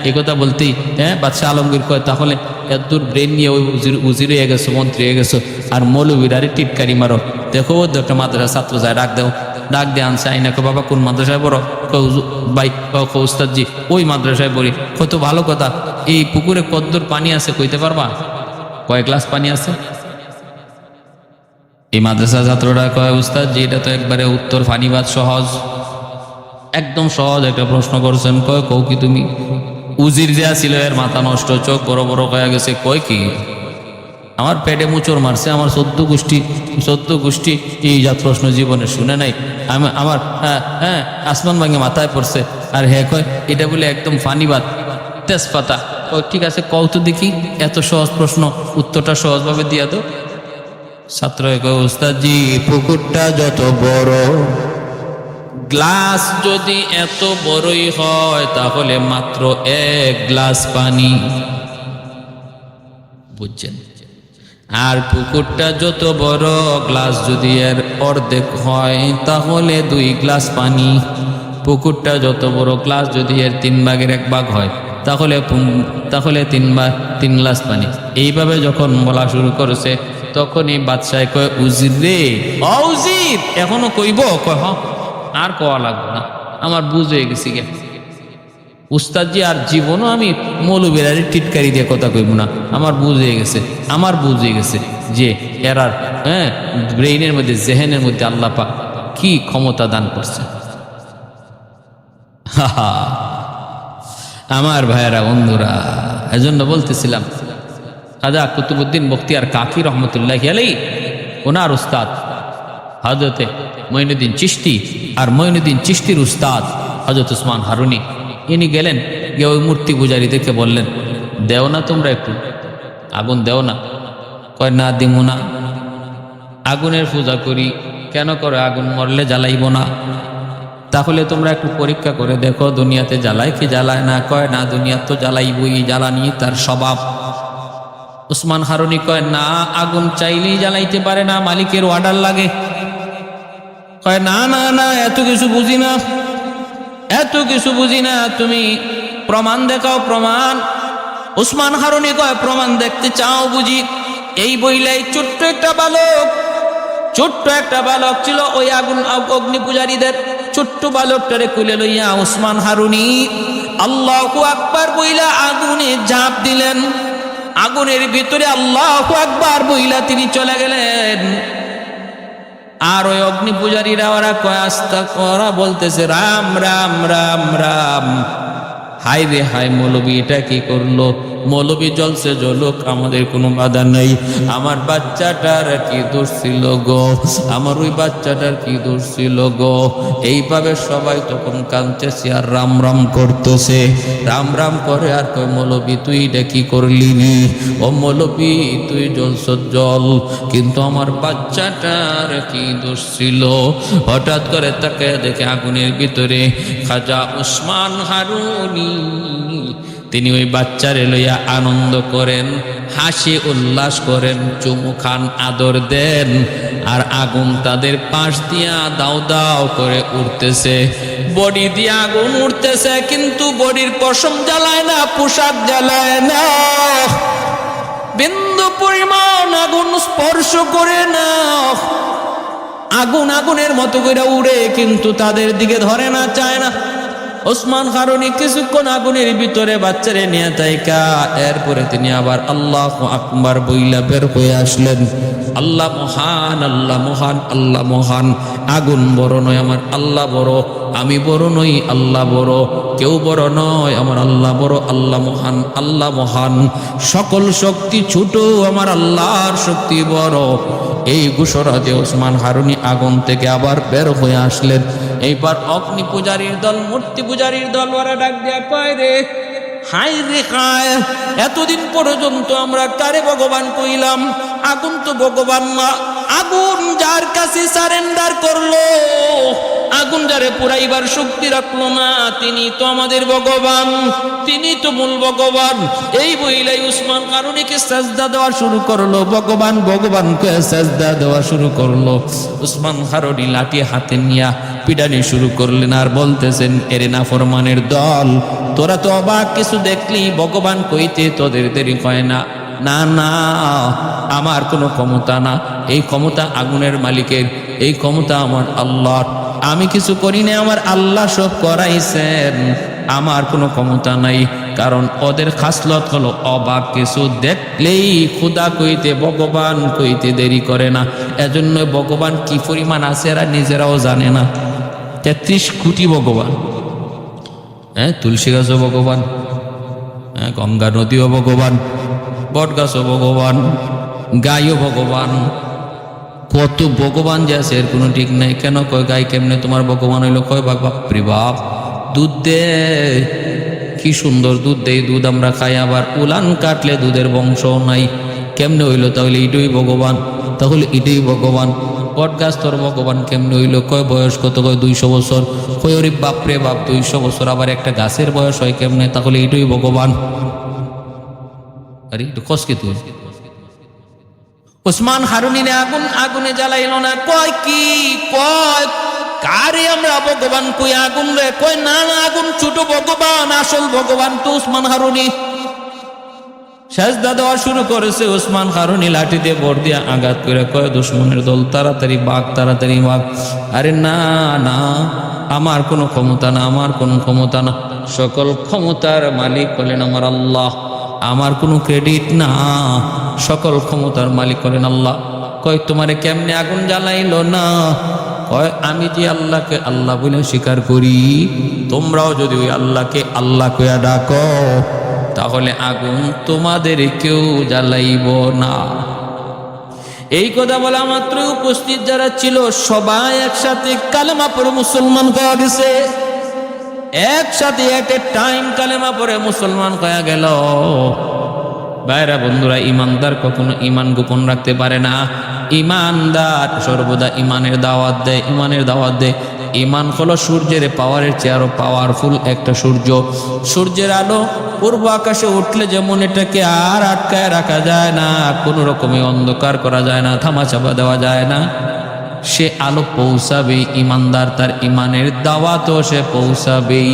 এই কথা বলতেই বাদশাহ আলমগীর কয় তাহলে এতদূর ব্রেন নিয়ে ওই উজির হয়ে গেছো, মন্ত্রী হয়ে গেছো, আর মৌলবীর আরে টিটকারি মারো। দেখো একটা মাদ্রাসা ছাত্র যায়, ডাক দেও, ডাক দিয়ে আনছে আইনা। কো বাবা কোন মাদ্রাসায় পড়ো? ভাই উস্তাদজি ওই মাদ্রাসায় পড়ি। কত ভালো কথা, এই পুকুরে কদ্দুর পানি আছে কইতে পারবা? কয় গ্লাস পানি আছে? এই মাদ্রাসা ছাত্ররা কয় উস্তাদজি এটা তো একবারে উত্তর ফানিবাদ সহজ, একদম সহজ একটা প্রশ্ন করছেন। কয় কও কি তুমি? উজির যে ছিল এর মাথা নষ্ট, চোখ বড় বড় হয়ে গেছে। কয় কি আমার পেটে মুচড় মারছে, আমার 14 গোষ্ঠী এই জাত প্রশ্ন জীবনে শুনে নাই। আমার আসমান ভাঙে মাথায় পড়ছে। আর কয় এটা বলে একদম ফানিবাদ তেজপাতা। ঠিক আছে কও তো দেখি, এত সহজ প্রশ্ন উত্তরটা সহজভাবে দিয়া তো। ছাত্র কয় উস্তাদজি পুকুরটা যত বড়, গ্লাস যদি এত বড়ই হয় তাহলে মাত্র 1 গ্লাস পানি। বুঝছেন? আর পুকুরটা যত বড়, গ্লাস যদি এর অর্ধেক হয় তাহলে 2 গ্লাস পানি। পুকুরটা যত বড়, গ্লাস যদি এর 3 ভাগের 1 ভাগ হয় তাহলে 3 গ্লাস পানি। এইভাবে যখন বলা শুরু করেছে তখনই বাদশাহ কয় উজির রে, উজির এখনো কইব? কয় আর কোয়া লাগবে না, আমার বুঝ হয়ে গেছি গে উস্তাদজি, আর জীবনও আমি মৌলবীরারে টিটকারি দিয়ে কথা কইব না। আমার বুঝ হয়ে গেছে, আমার বুঝ হয়ে গেছে যে এরার ব্রেইনের মধ্যে জেহেনের মধ্যে আল্লাহ পাক কি ক্ষমতা দান করছে। আমার ভাইয়েরা বন্ধুরা, এজন্য বলতেছিলাম খাজা কুতুবউদ্দিন বখতিয়ার কাকি রহমতুল্লাহি আলাইহি, ওনার উস্তাদ হযরতে মঈনুদ্দিন চিশতি, আর মঈনুদ্দিন চিশতির উস্তাদ হযরত উসমান হারুনি, ইনি গেলেন গিয়ে ওই মূর্তি পূজারী দেখে বললেন দেও না তোমরা একটু আগুন, দেও না। কয় না দিমু না, আগুনের পূজা করি। কেন করে? আগুন মরলে জ্বালাইব না। তাহলে তোমরা একটু পরীক্ষা করে দেখো দুনিয়াতে জ্বালায় কি জ্বালায় না। কয় না দুনিয়া তো জ্বালাইবই, জ্বালানি তার স্বভাব। উসমান হারুনি কয় না, আগুন চাইলেই জ্বালাইতে পারে না, মালিকের অর্ডার লাগে। কয় না না না, এত কিছু বুঝি না, এত কিছু বুঝি না, তুমি প্রমাণ দেখাও, প্রমাণ। উসমান হারুনি কয় প্রমাণ দেখতে চাও বুঝি? এই বইলাই ছোট্ট একটা বালক ছিল ওই আগুন অগ্নি পূজারীদের, ছোট্ট বালকটারে কুলে লইয়া উসমান হারুনি আল্লাহু আকবার বইলা আগুনে ঝাঁপ দিলেন। আগুনের ভিতরে আল্লাহু আকবার বইলা তিনি চলে গেলেন। আর ওই অগ্নি পূজারীরা ওরা কয় আস্তাগফিরুল্লাহ বলতেছে রাম রাম রাম রাম। হাই রে হাই, মৌলবী এটা কি করলো? মৌলবী জ্বলছে জ্বলুক, আমাদের কোনো বাধা নেই। আমার বাচ্চাটার কি দোষ ছিল গো? আমার ওই বাচ্চাটার কি দোষ ছিল গো? এইভাবে সবাই তখন কাঁদতেছে আর রাম রাম করতেছে, রাম রাম করে আর কই, মৌলবী তুই এটা কি করলি নি? ও মৌলবী তুই জ্বলছ জল, কিন্তু আমার বাচ্চাটার কি দোষ ছিল? হঠাৎ করে তাকে দেখে আগুনের ভিতরে খাজা উসমান হারুনি, তিনি ওই বাচ্চারে লইয়া আনন্দ করেন, হাসি উল্লাস করেন, চুমু খান, আদর দেন, আর আগুন তাদের পাশ দিয়া দাও দাও করে উঠতেছে। বডি দিয়ে আগুন উঠতেছে, কিন্তু বডির পশম জ্বালায় না, পোশাক জ্বালায় না, বিন্দু পরিমাণ আগুন স্পর্শ করে না। আগুন আগুনের মতো করে উড়ে, কিন্তু তাদের দিকে ধরে না, চায় না। ওসমান হারুনি কিছুক্ষণ আগুনের ভিতরে বাচ্চারে নিয়ে তাইকা, এরপরে তিনি আবার আল্লাহু আকবার বইলা বের হয়ে আসলেন। আল্লাহ মহান, আল্লাহ মহান, আল্লাহ মহান। আগুন বড় নয়, আমার আল্লাহ বড়। আমি বড় নই, আল্লাহ বড়। কেউ বড় নয়, আমার আল্লাহ বড়। আল্লাহ মহান, আল্লাহ মহান। সকল শক্তি ছোট, আমার আল্লাহর শক্তি বড়। এই ঘোষণা দিয়ে ওসমান হারুনি আগুন থেকে আবার বের হয়ে আসলেন। এইবার অগ্নি পূজারীর দল, মূর্তি পূজারীর দল, ওরা ডাক দেয়া কয় রে, হাই রে হায়, এতদিন পর্যন্ত আমরা কারে ভগবান কইলাম? আগুন তো ভগবান না। আগুন যার কাছে সারেন্ডার করলো, আগুন যারে পুরাইবার শক্তি রাখলো না, তিনি তো আমাদের ভগবান, তিনি তো মূল ভগবান। এই বইলাই উসমান হারুনিকে সাজদা দেওয়া শুরু করলো, ভগবান ভগবানকে সাজদা দেওয়া শুরু করলো। উসমান হারুনি লাঠি হাতে নিয়া পিটানি শুরু করলেন আর বলতেছেন, এরে নাফরমানের দল, তোরা তো অবাক কিছু দেখলি, ভগবান কইতে তোদের দেরি হয় না। না না, আমার কোনো ক্ষমতা না, এই ক্ষমতা আগুনের মালিকের, এই ক্ষমতা আমার আল্লাহর। আমি কিছু করি না, আমার আল্লাহ সব করাইছেন, আমার কোনো ক্ষমতা নাই। কারণ ওদের খাসলত হলো অবাক কিছু দেখলেই খুদা কইতে, ভগবান কইতে দেরি করে না। এজন্য ভগবান কি পরিমাণ আছে এরা নিজেরাও জানে না। 33 কোটি ভগবান, হ্যাঁ, তুলসী গাছও ভগবান, হ্যাঁ, গঙ্গা নদীও ভগবান, বট গাছও ভগবান, গাইও ভগবান। কত ভগবান যে আছে এর কোনো ঠিক নাই। কেন কয় গাই কেমনে তোমার ভগবান হইলো? কয় বাপরে বাপ, দুধ দে, কি সুন্দর দুধ দেয়, দুধ আমরা খাই, আবার উলান কাটলে দুধের বংশ নাই। কেমনে হইলো? তাহলে এটাই ভগবান, তাহলে এটাই ভগবান। বট গাছ তোর ভগবান কেমনে হইলো? কয় বয়স কত? কয় 200 বছর। কয় ওরে বাপরে বাপ, 200 বছর, আবার একটা গাছের বয়স হয় কেমনে? তাহলে এটাই ভগবান। আরে একটু কষ্ট তুই। ওসমান হারুনি আগুন আগুনে জ্বালাইল না। কয় কি? কয় কারে আমরা ভগবান কই? আগুন রে? কয় না না, আগুন ছোট ভগবান, আসল ভগবান তো ওসমান হারুনি। সাজদা দেওয়া শুরু করেছে ওসমান হারুনি, লাঠি দিয়ে ভর দিয়ে আঘাত করে কয়, দুশ্মনের দল তাড়াতাড়ি বাঘ, তাড়াতাড়ি বাঘ। আরে না না, আমার কোনো ক্ষমতা না, আমার কোনো ক্ষমতা না। সকল ক্ষমতার মালিক হলেন আমার আল্লাহ, আমার কোনো ক্রেডিট না, সকল ক্ষমতার মালিক হলেন আল্লাহ। কয় তোমারে কেমনে আগুন জ্বালাইলো না? কয় আমি যে আল্লাহকে আল্লাহ বলে স্বীকার করি, তোমরাও যদি ওই আল্লাহকে আল্লাহ কইয়া ডাকো, তাহলে আগুন তোমাদের কেউ জ্বালাইব না। এই কথা বলা মাত্র উপস্থিত যারা ছিল সবাই একসাথে কালেমা পড়ে মুসলমান হয়ে গেছে। একসাথে এট এ টাইম কালেমা পড়ে মুসলমান হয়ে গেল। ভাইরা বন্ধুরা, ইমানদার কখনো ইমান গোপন রাখতে পারে না। ইমানদার সর্বদা ইমানের দাওয়াত দেয়, ইমানের দাওয়াত দেয়। ইমান হলো সূর্যের পাওয়ারের চেয়ে আরো পাওয়ারফুল একটা সূর্য। সূর্যের আলো পূর্ব আকাশে উঠলে যেমন এটাকে আর আটকায় রাখা যায় না, কোনো রকমে অন্ধকার করা যায় না, থামাচাপা দেওয়া যায় না, সে আলো পৌঁছাবেই। ইমানদার তার ইমানের দাওয়াতও সে পৌঁছাবেই।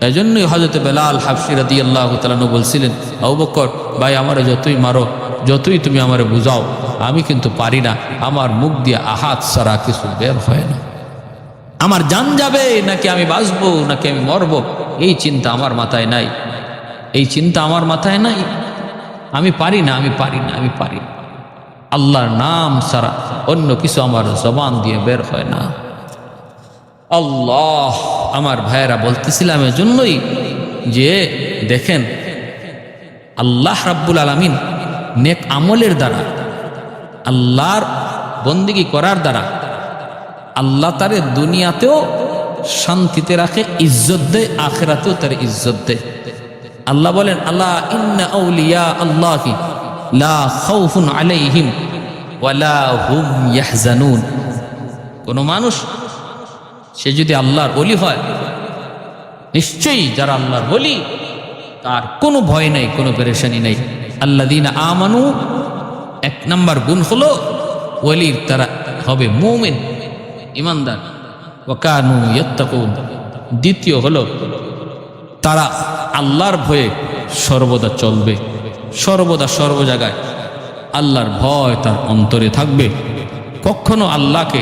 এজন্যই হযরত বেলাল হাবশী রাদিয়াল্লাহু তাআলা আনহু বলছিলেন, আবু বকর ভাই, আমারে যতই মারো, যতই তুমি আমারে বুঝাও, আমি কিন্তু পারি না, আমার মুখ দিয়ে আহাত ছাড়া কিছু বের হয় না। আমার জান যাবে নাকি আমি বাঁচবো নাকি আমি মরবো, এই চিন্তা আমার মাথায় নাই, এই চিন্তা আমার মাথায় নাই। আমি পারি না, আমি পারি না, আমি পারি না। আল্লাহর নাম ছাড়া অন্য কিছু আমার জবান দিয়ে বের হয় না। আল্লাহ আমার ভাইয়েরা বলতেছিলাম এজন্যই যে দেখেন আল্লাহ রাব্বুল আলামিন নেক আমলের দ্বারা, আল্লাহর বন্দিগি করার দ্বারা আল্লাহ তারে দুনিয়াতেও শান্তিতে রাখে, ইজ্জত দেয়, আখিরাতেও তার ইজ্জত দেয়। আল্লাহ বলেন, আল্লাহ ইন্না আউলিয়া আল্লাহি লা খাউফুন আলাইহিম ওয়ালা হুম ইয়াহজানুন। কোনো মানুষ সে যদি আল্লাহর ওলি হয়, নিশ্চয়ই যারা আল্লাহর ওলি তার কোনো ভয় নাই, কোনো পেরেশানি নাই। আল্লাযীনা আমানু, এক নাম্বার গুণ হলো ওলির তারা হবে মুমিন, ইমানদার। ওয়া কানু ইয়াত্তাকুন, দ্বিতীয় হলো তারা আল্লাহর ভয়ে সর্বদা চলবে, সর্বদা সর্ব জায়গায় আল্লাহর ভয় তার অন্তরে থাকবে, কখনো আল্লাহকে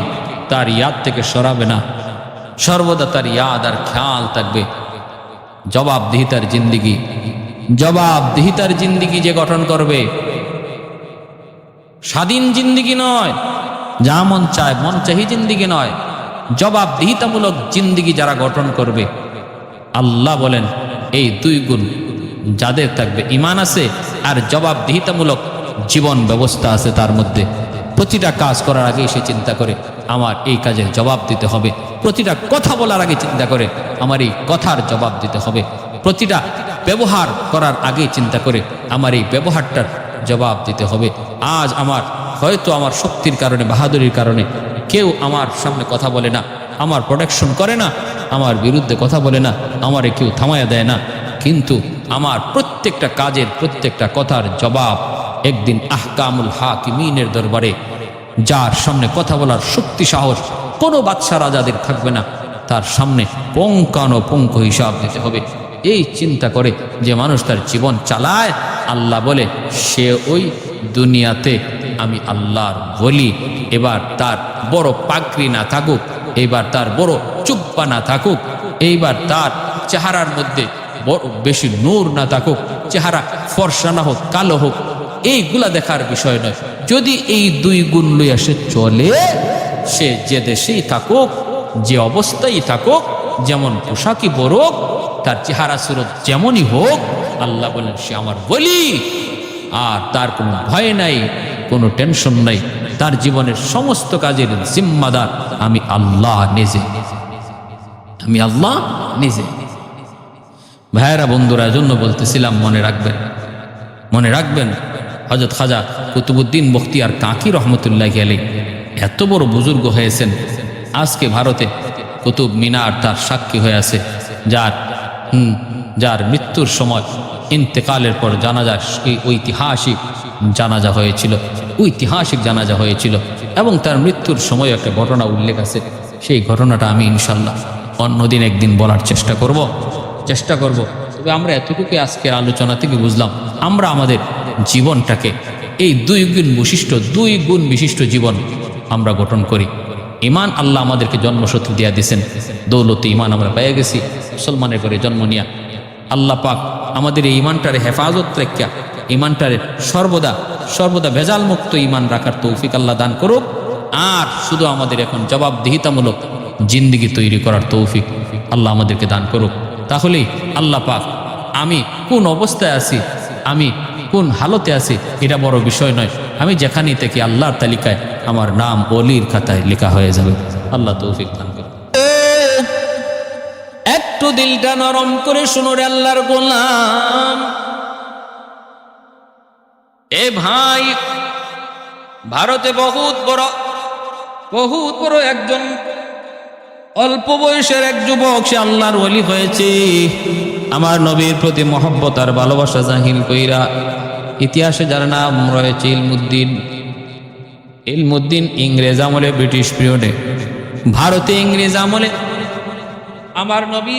তার ইয়াদ থেকে সরাবে না, সর্বদা তার ইয়াদ আর খেয়াল থাকবে। জবাবদিহিতার জিন্দিগি, জবাবদিহিতার জিন্দিগি যে গঠন করবে, স্বাধীন জিন্দিগি নয়, যা মন চায় মন চাহি জিন্দিগি নয়, জবাবদিহিতামূলক জিন্দিগি যারা গঠন করবে, আল্লাহ বলেন এই দুই গুণ যাদের থাকবে, ঈমান আছে আর জবাবদিহিতামূলক জীবন ব্যবস্থা আছে তার মধ্যে, প্রতিটা কাজ করার আগে সে চিন্তা করে আমার এই কাজের জবাব দিতে হবে, প্রতিটা কথা বলার আগে চিন্তা করে আমার এই কথার জবাব দিতে হবে, প্রতিটা ব্যবহার করার আগে চিন্তা করে আমার এই ব্যবহারটার জবাব দিতে হবে। আজ আমার হয়তো আমার শক্তির কারণে, বাহাদুরির কারণে কেউ আমার সামনে কথা বলে না, আমার প্রোটেকশন করে না, আমার বিরুদ্ধে কথা বলে না, আমারে কেউ থামায়া দেয় না, কিন্তু আমার প্রত্যেকটা কাজের, প্রত্যেকটা কথার জবাব একদিন আহকামুল হাকিমিনের দরবারে, যার সামনে কথা বলার শক্তি সাহস কোনো বাদশা রাজাদের থাকবে না, তার সামনে পঙ্কানুপঙ্ক হিসাব দিতে হবে। এই চিন্তা করে যে মানুষ তার জীবন চালায়, আল্লাহ বলে সে ওই দুনিয়াতে আমি আল্লাহর বলি। এবার তার বড় পাগড়ি না থাকুক, এইবার তার বড় চুপ্পা না থাকুক, এইবার তার চেহারার মধ্যে বড় বেশি নূর না থাকুক, চেহারা ফর্সা না হোক, কালো হোক, এইগুলা দেখার বিষয় নয়। যদি এই দুই গুণ লইয়া সে চলে, সে যে দেশেই থাকুক, যে অবস্থায় থাকুক, যেমন পোশাকই পরুক, তার চেহারা সুরত যেমনই হোক, আল্লাহ বলেন সে আমার বলি। আর তার কোনো ভয় নাই, কোনো টেনশন নাই, তার জীবনের সমস্ত কাজের জিম্মাদার আমি আল্লাহ নিজে, আমি আল্লাহ নিজে। ভাইয়েরা বন্ধুরা, জন্য বলতেছিলাম মনে রাখবেন, মনে রাখবেন হযরত খাজা কুতুবউদ্দিন বখতিয়ার কাকি রহমতুল্লাহি আলাইহি এত বড় বুজুর্গ হয়েছেন, আজকে ভারতে কুতুব মিনার তার সাক্ষী হয়ে আছে, যার মৃত্যুর সময় ইন্তেকালের পর জানাজা, ঐতিহাসিক জানাজা হয়েছিল, ঐতিহাসিক জানাজা হয়েছিল, এবং তার মৃত্যুর সময় একটা ঘটনা উল্লেখ আছে। সেই ঘটনাটা আমি ইনশাল্লাহ অন্যদিন একদিন বলার চেষ্টা করব। তবে আমরা এতটুকু আজকের আলোচনা থেকে বুঝলাম, আমরা আমাদের জীবনটাকে এই দুই গুণ বিশিষ্ট জীবন আমরা গঠন করি। ঈমান আল্লাহ আমাদেরকে জন্মসূত্র দিয়া দিয়েছেন, দৌলতে ঈমান আমরা পেয়ে গেছি মুসলমানের ঘরে জন্ম নিয়া। আল্লাহ পাক আমাদের এই ঈমানটারে হেফাজত রেখা, ঈমানটারে সর্বদা ভেজাল মুক্ত ঈমান রাখার তৌফিক আল্লাহ দান করুক। আর শুধু আমাদের এখন জবাবদিহিতামূলক জিন্দিগি তৈরি করার তৌফিক আল্লাহ আমাদেরকে দান করুক। তাহলেই আল্লাহ পাক আমি কোন অবস্থায় আছি, আমি কোন হালতে আছি, এটা বড় বিষয় নয়। আমি যেখানেই থেকে আল্লাহর তালিকায় আমার নাম ওলির খাতায় লেখা হয়ে যাবে। আল্লাহ তৌফিক দান করুন। একটু দিলটা নরম করে শুনো রে আল্লাহর গোলাম। এ ভাই, ভারতে বহুত বড় একজন অল্প বয়সের এক যুবক, সে আল্লাহর ওলি হয়েছে। আমার নবীর প্রতি মহব্বত আর ভালোবাসা জাহির কইরা ইতিহাসে যার নাম রয়েছে ইলমুদ্দিন। ইংরেজ আমলে, ব্রিটিশ পিরিয়ডে ভারতে ইংরেজ আমলে আমার নবী